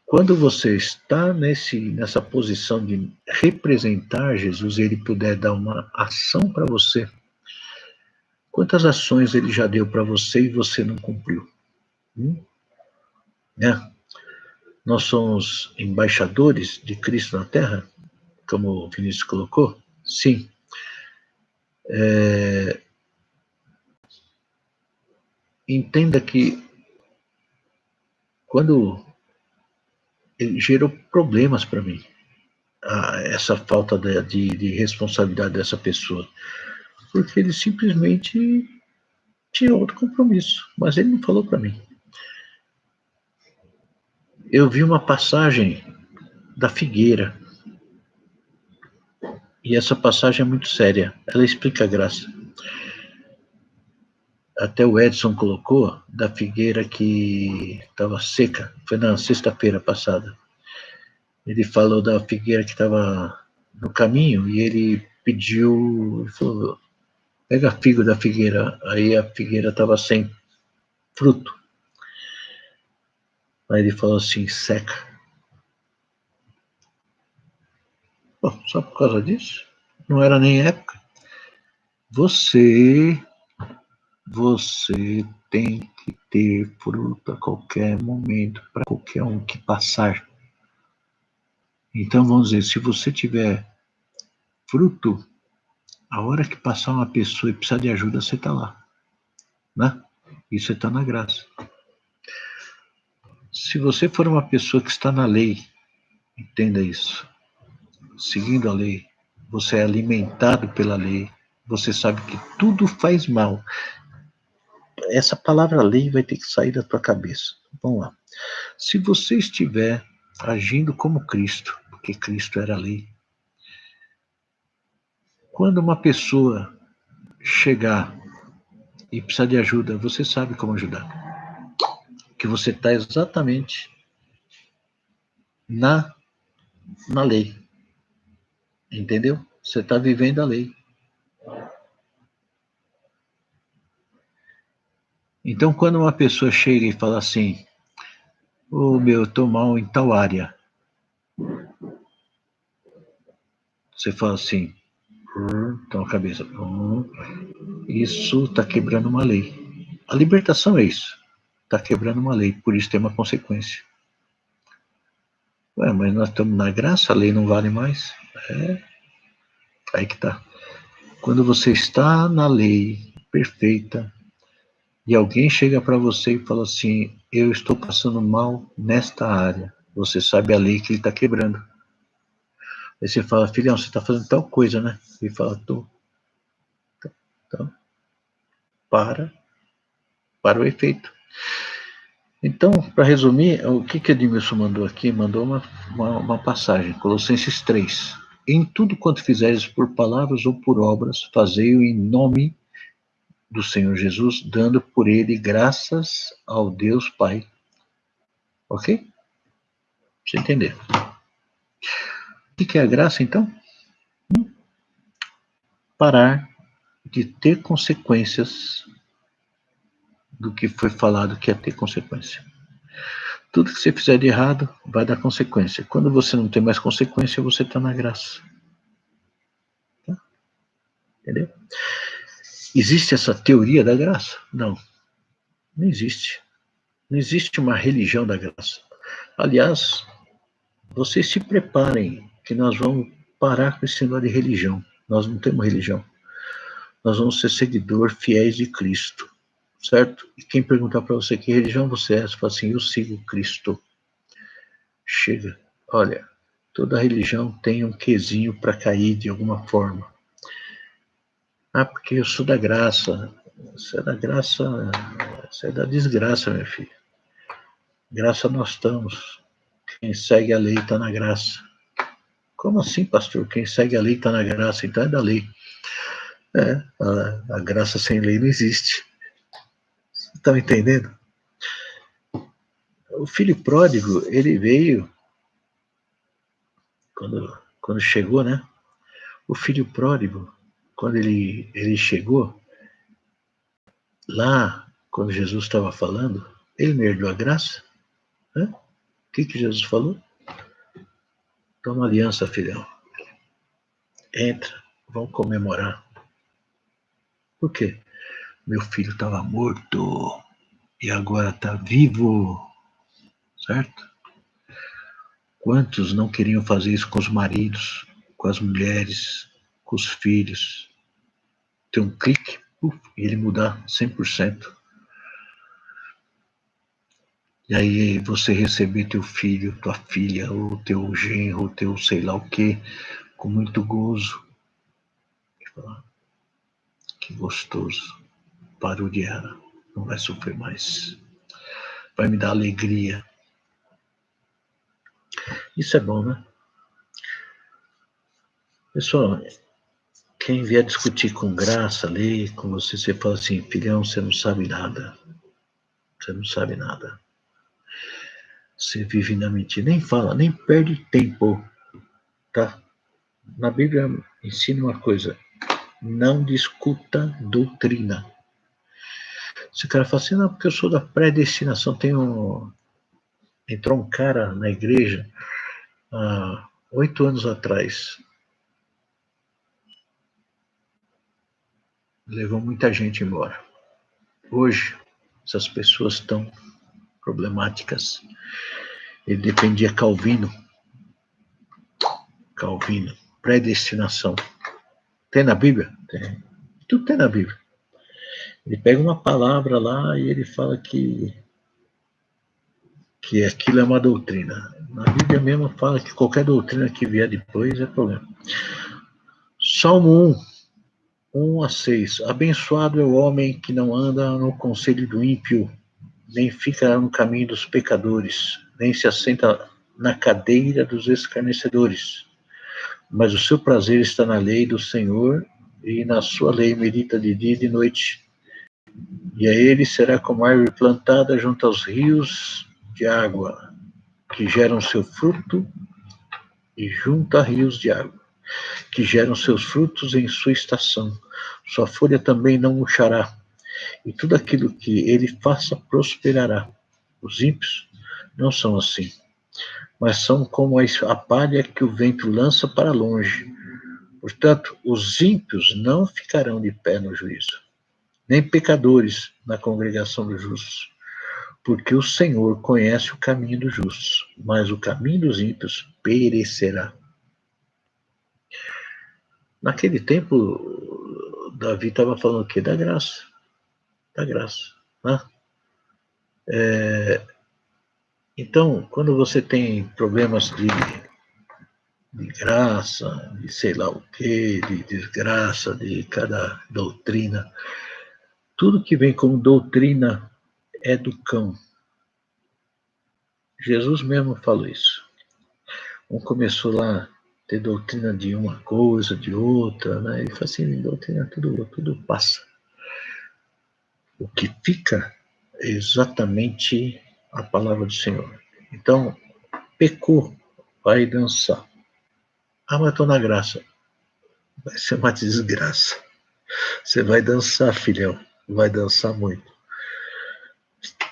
Quando você está nessa posição de representar Jesus, ele puder dar uma ação para você, quantas ações ele já deu para você e você não cumpriu? Né? Nós somos embaixadores de Cristo na Terra, como o Vinícius colocou? Sim. entenda que quando ele gerou problemas para mim, essa falta de responsabilidade dessa pessoa, porque ele simplesmente tinha outro compromisso, mas ele não falou para mim. Eu vi uma passagem da figueira, e essa passagem é muito séria, ela explica a graça. Até o Edson colocou da figueira que estava seca, foi na sexta-feira passada. Ele falou da figueira que estava no caminho e ele pediu, ele falou, pega figo da figueira. Aí a figueira estava sem fruto. Aí ele falou assim, seca. Bom, só por causa disso? Não era nem época. Você tem que ter fruto a qualquer momento, para qualquer um que passar. Então, vamos dizer, se você tiver fruto, a hora que passar uma pessoa e precisar de ajuda, você está lá. Né? E você está na graça. Se você for uma pessoa que está na lei, entenda isso. Seguindo a lei, você é alimentado pela lei, você sabe que tudo faz mal. Essa palavra lei vai ter que sair da tua cabeça. Vamos lá. Se você estiver agindo como Cristo, porque Cristo era a lei, quando uma pessoa chegar e precisar de ajuda, você sabe como ajudar. Que você está exatamente na lei. Entendeu? Você está vivendo a lei. Então, quando uma pessoa chega e fala assim, ô meu, eu tô mal em tal área, você fala assim, então a cabeça, isso está quebrando uma lei. A libertação é isso, está quebrando uma lei, por isso tem uma consequência. Ué, mas nós estamos na graça, a lei não vale mais? É, aí que tá. Quando você está na lei perfeita, e alguém chega para você e fala assim, eu estou passando mal nesta área, você sabe a lei que ele está quebrando. Aí você fala, filhão, você está fazendo tal coisa, né? Ele fala, tô. Então, para o efeito. Então, para resumir, o que Edmilson mandou aqui? Mandou uma passagem, Colossenses 3. Em tudo quanto fizeres por palavras ou por obras, fazei-o em nome do Senhor Jesus, dando por ele graças ao Deus Pai. Ok? Pra você entender. O que é a graça, então? Parar de ter consequências do que foi falado que ia ter consequência. Tudo que você fizer de errado vai dar consequência. Quando você não tem mais consequência, você está na graça. Tá? Entendeu? Existe essa teoria da graça? Não. Não existe. Não existe uma religião da graça. Aliás, vocês se preparem que nós vamos parar com esse negócio de religião. Nós não temos religião. Nós vamos ser seguidores fiéis de Cristo. Certo? E quem perguntar para você que religião você é, você fala assim, eu sigo Cristo. Chega. Olha, toda religião tem um quesinho para cair de alguma forma. Ah, porque eu sou da graça. Você é da graça, você é da desgraça, meu filho. Graça nós estamos. Quem segue a lei está na graça. Como assim, pastor? Quem segue a lei está na graça, então é da lei. É, a graça sem lei não existe. Você está me entendendo? O filho pródigo, ele veio, quando chegou, né? O filho pródigo, quando ele chegou, lá, quando Jesus estava falando, ele não herdou a graça? Né? O que Jesus falou? Toma aliança, filhão. Entra, vamos comemorar. Por quê? Meu filho estava morto e agora está vivo, certo? Quantos não queriam fazer isso com os maridos, com as mulheres, com os filhos? Ter um clique, e ele mudar 100%. E aí você receber teu filho, tua filha, ou teu genro, ou teu sei lá o quê, com muito gozo. Que gostoso. Parou de errar. Não vai sofrer mais. Vai me dar alegria. Isso é bom, né? Pessoal, quem vier discutir com graça ali, com você, você fala assim, filhão, você não sabe nada. Você não sabe nada. Você vive na mentira. Nem fala, nem perde tempo. Tá? Na Bíblia ensina uma coisa. Não discuta doutrina. Se o cara fala assim, não, porque eu sou da predestinação, entrou um cara na igreja há 8 anos atrás. Levou muita gente embora. Hoje, essas pessoas estão problemáticas. Ele defendia Calvino, predestinação. Tem na Bíblia? Tem. Tudo tem na Bíblia. Ele pega uma palavra lá e ele fala que aquilo é uma doutrina. Na Bíblia mesmo fala que qualquer doutrina que vier depois é problema. Salmo 1, 1-6. Abençoado é o homem que não anda no conselho do ímpio, nem fica no caminho dos pecadores, nem se assenta na cadeira dos escarnecedores. Mas o seu prazer está na lei do Senhor, e na sua lei medita de dia e de noite. E a ele será como árvore plantada junto aos rios de água, que geram seu fruto, e junto a rios de água, que geram seus frutos em sua estação. Sua folha também não murchará, e tudo aquilo que ele faça prosperará. Os ímpios não são assim, mas são como a palha que o vento lança para longe. Portanto, os ímpios não ficarão de pé no juízo, nem pecadores na congregação dos justos, porque o Senhor conhece o caminho dos justos, mas o caminho dos ímpios perecerá. Naquele tempo, Davi estava falando o quê? Da graça. Da graça. Né? Então, quando você tem problemas de graça, de sei lá o quê, de desgraça, de cada doutrina, tudo que vem como doutrina é do cão. Jesus mesmo falou isso. Um começou lá a ter doutrina de uma coisa, de outra, né? Ele falou assim, doutrina tudo passa. O que fica é exatamente a palavra do Senhor. Então, pecou, vai dançar. Ah, mas estou na graça. Vai ser uma desgraça. Você vai dançar, filhão. Vai dançar muito.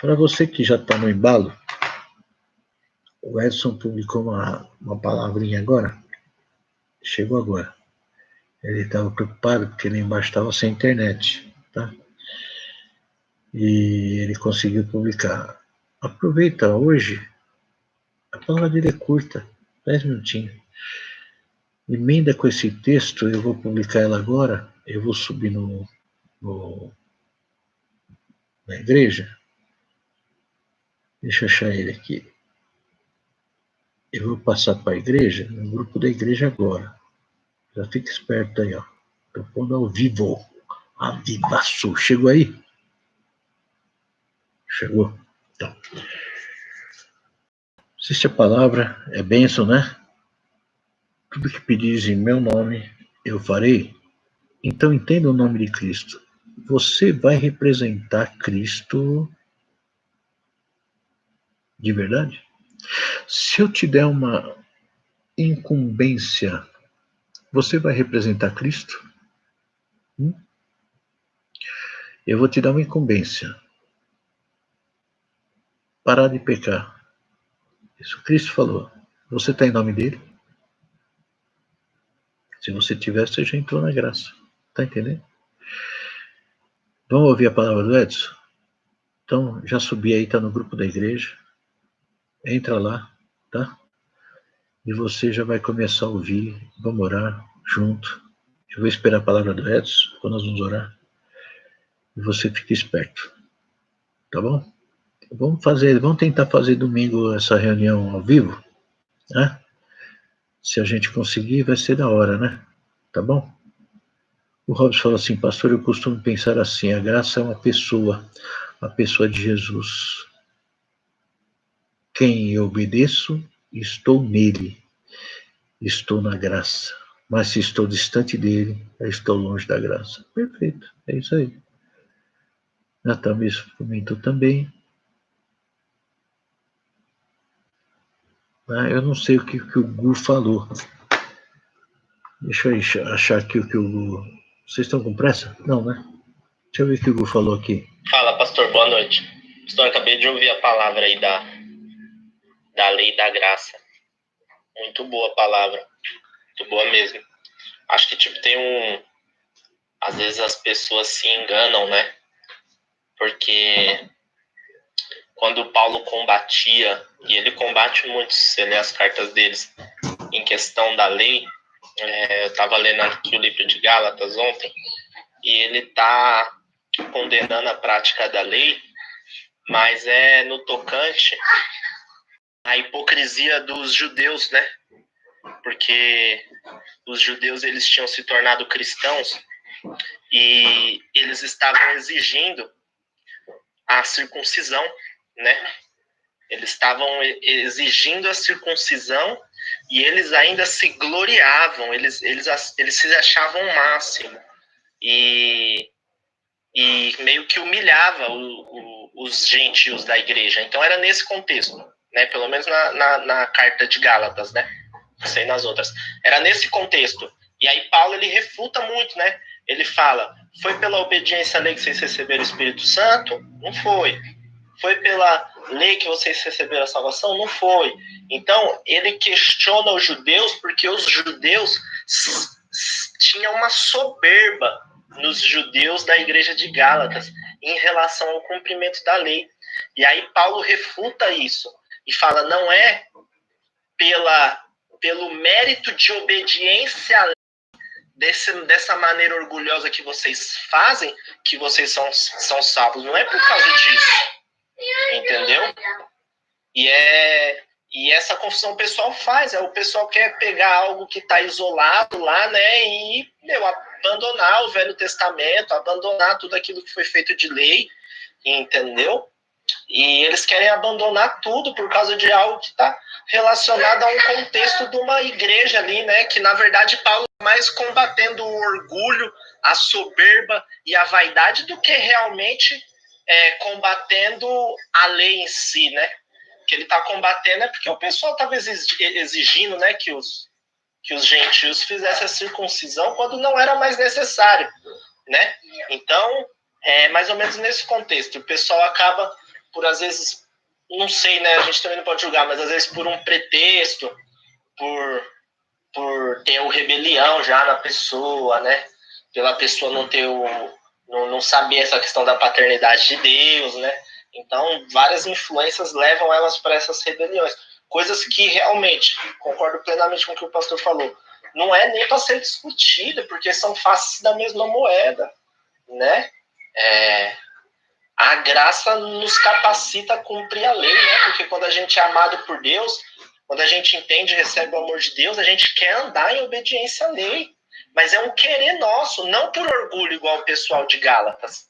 Para você que já está no embalo, o Edson publicou uma palavrinha agora. Chegou agora. Ele estava preocupado porque ele embaixo estava sem internet. Tá? E ele conseguiu publicar. Aproveita hoje. A palavra dele é curta. 10 minutinhos. Emenda com esse texto, eu vou publicar ela agora. Eu vou subir na igreja. Deixa eu achar ele aqui. Eu vou passar para a igreja, no grupo da igreja agora. Já fica esperto aí, ó. Estou pondo ao vivo. A vivaço. Chegou aí? Chegou? Então. Existe a palavra, é bênção, né? Tudo que pedires em meu nome, eu farei. Então entenda o nome de Cristo. Você vai representar Cristo de verdade? Se eu te der uma incumbência, você vai representar Cristo? Eu vou te dar uma incumbência. Parar de pecar. Isso Cristo falou. Você está em nome dele? Se você tiver, você já entrou na graça. Está entendendo? Vamos ouvir a palavra do Edson? Então, já subi aí, está no grupo da igreja. Entra lá, tá? E você já vai começar a ouvir. Vamos orar junto. Eu vou esperar a palavra do Edson, quando nós vamos orar. E você fica esperto. Tá bom? Vamos tentar fazer domingo essa reunião ao vivo, né? Se a gente conseguir, vai ser da hora, né? Tá bom? O Robson falou assim, pastor, eu costumo pensar assim, a graça é uma pessoa, a pessoa de Jesus. Quem eu obedeço, estou nele, estou na graça. Mas se estou distante dele, eu estou longe da graça. Perfeito, é isso aí. Natan mesmo comentou também. Eu não sei o que o Gu falou. Deixa eu achar aqui o que o Gu... Vocês estão com pressa? Não, né? Deixa eu ver o que o Gu falou aqui. Fala, pastor, boa noite. Pastor, acabei de ouvir a palavra aí da lei da graça. Muito boa a palavra. Muito boa mesmo. Acho que, tipo, às vezes as pessoas se enganam, né? Porque quando Paulo combatia, e ele combate muito, se você ler as cartas deles, em questão da lei, eu estava lendo aqui o livro de Gálatas ontem, e ele está condenando a prática da lei, mas é no tocante à hipocrisia dos judeus, né? Porque os judeus, eles tinham se tornado cristãos e eles estavam exigindo a circuncisão, né? Eles estavam exigindo a circuncisão e eles ainda se gloriavam, eles se achavam o máximo e meio que humilhava os gentios da igreja. Então era nesse contexto, né? Pelo menos na carta de Gálatas, né? Não sei nas outras. Era nesse contexto. E aí Paulo, ele refuta muito, né? Ele fala, foi pela obediência à lei que vocês receberam o Espírito Santo? Não foi. Foi pela lei que vocês receberam a salvação? Não foi. Então, ele questiona os judeus porque os judeus tinham uma soberba nos judeus da igreja de Gálatas em relação ao cumprimento da lei. E aí Paulo refuta isso e fala, não é pelo mérito de obediência à lei, dessa maneira orgulhosa que vocês fazem, que vocês são salvos. Não é por causa disso. Entendeu? E essa confusão o pessoal faz. O pessoal quer pegar algo que está isolado lá, né? E abandonar o Velho Testamento, abandonar tudo aquilo que foi feito de lei, entendeu? E eles querem abandonar tudo por causa de algo que está relacionado a um contexto de uma igreja ali, né? Que na verdade Paulo é mais combatendo o orgulho, a soberba e a vaidade do que realmente combatendo a lei em si, né? Que ele está combatendo é porque o pessoal estava exigindo, né, que os gentios fizessem a circuncisão quando não era mais necessário, né? Então, é mais ou menos nesse contexto. O pessoal acaba, por às vezes, não sei, né? A gente também não pode julgar, mas às vezes por um pretexto, por ter o rebelião já na pessoa, né? Pela pessoa não ter não saber essa questão da paternidade de Deus, né? Então, várias influências levam elas para essas rebeliões. Coisas que realmente, concordo plenamente com o que o pastor falou, não é nem para ser discutida, porque são faces da mesma moeda, né? A graça nos capacita a cumprir a lei, né? Porque quando a gente é amado por Deus, quando a gente entende e recebe o amor de Deus, a gente quer andar em obediência à lei. Mas é um querer nosso, não por orgulho igual o pessoal de Gálatas.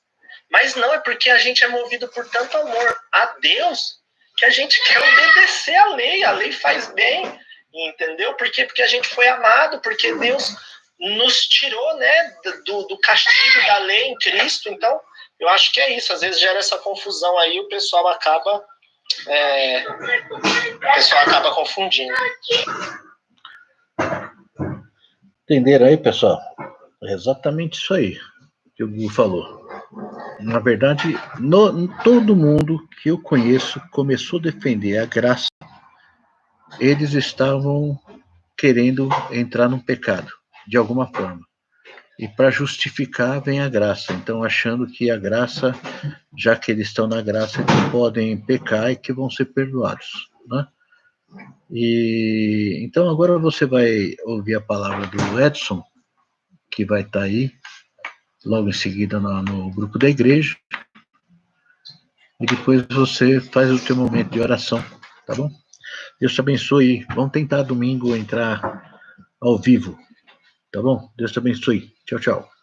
Mas não, é porque a gente é movido por tanto amor a Deus que a gente quer obedecer à lei. A lei faz bem, entendeu? Por quê? Porque a gente foi amado, porque Deus nos tirou, né, do castigo da lei em Cristo. Então, eu acho que é isso. Às vezes gera essa confusão aí, o pessoal acaba confundindo. Entenderam aí, pessoal? É exatamente isso aí que o Gu falou. Na verdade, todo mundo que eu conheço começou a defender a graça, eles estavam querendo entrar num pecado, de alguma forma. E para justificar vem a graça. Então, achando que a graça, já que eles estão na graça, que podem pecar e que vão ser perdoados, né? E então agora você vai ouvir a palavra do Edson, que vai estar aí logo em seguida no grupo da igreja. e depois você faz o teu momento de oração, tá bom? Deus te abençoe. Vamos tentar domingo entrar ao vivo, tá bom? Deus te abençoe. Tchau, tchau.